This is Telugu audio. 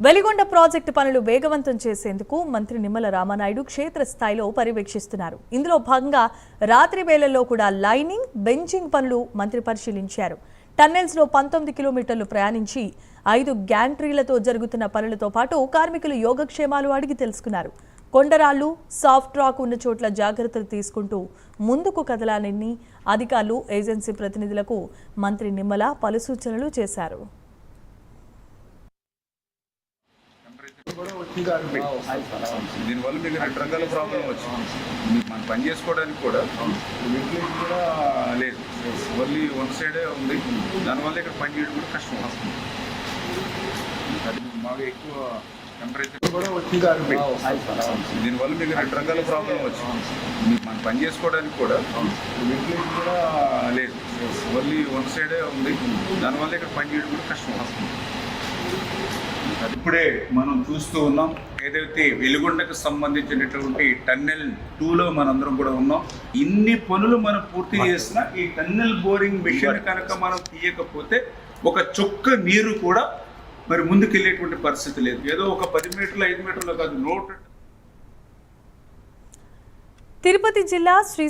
వెలిగొండ ప్రాజెక్టు పనులు వేగవంతం చేసేందుకు మంత్రి నిమ్మల రామానాయుడు క్షేత్రస్థాయిలో పర్యవేక్షిస్తున్నారు. ఇందులో భాగంగా రాత్రి వేళల్లో కూడా లైనింగ్, బెంచింగ్ పనులు మంత్రి పరిశీలించారు. టన్నెల్స్ లో 19 కిలోమీటర్లు ప్రయాణించి 5 గ్యాంట్రీలతో జరుగుతున్న పనులతో పాటు కార్మికులు యోగక్షేమాలు అడిగి తెలుసుకున్నారు. కొండరాళ్లు, సాఫ్ట్ రాక్ ఉన్న చోట్ల జాగ్రత్తలు తీసుకుంటూ ముందుకు కదలాలని అధికారులు, ఏజెన్సీ ప్రతినిధులకు మంత్రి నిమ్మల పలు సూచనలు చేశారు. దీనివల్ల మీకు 2 రకాల ప్రాబ్లం వచ్చింది. మనం పని చేసుకోవడానికి కూడా వెంటిలేషన్ కూడా లేదు, ఓన్లీ వన్ సైడే ఉంది. దానివల్ల ఇక్కడ పని చేయడం కూడా కష్టం వస్తుంది. అది బాగా ఎక్కువ టెంపరేచర్ కూడా వచ్చింది. దీనివల్ల మీకు 2 రకాల ప్రాబ్లం వచ్చింది. మనం పని చేసుకోవడానికి కూడా వెంటిలేషన్ కూడా లేదు, ఓన్లీ వన్ సైడే ఉంది. దానివల్ల ఇక్కడ పని చేయడం కూడా కష్టం వస్తుంది. ఇప్పుడే మనం చూస్తూ ఉన్నాం, ఏదైతే వెలిగొండకు సంబంధించినటువంటి టన్నెల్ 2లో మనందరం కూడా ఉన్నాం. ఇన్ని పనులు మనం పూర్తి చేసినా ఈ టన్నెల్ బోరింగ్ మిషన్ కనుక మనం తీయకపోతే ఒక చుక్క నీరు కూడా మరి ముందుకు వెళ్ళేటువంటి పరిస్థితి లేదు. ఏదో ఒక 10 మీటర్లు 5 మీటర్లు కాదు, తిరుపతి జిల్లా శ్రీ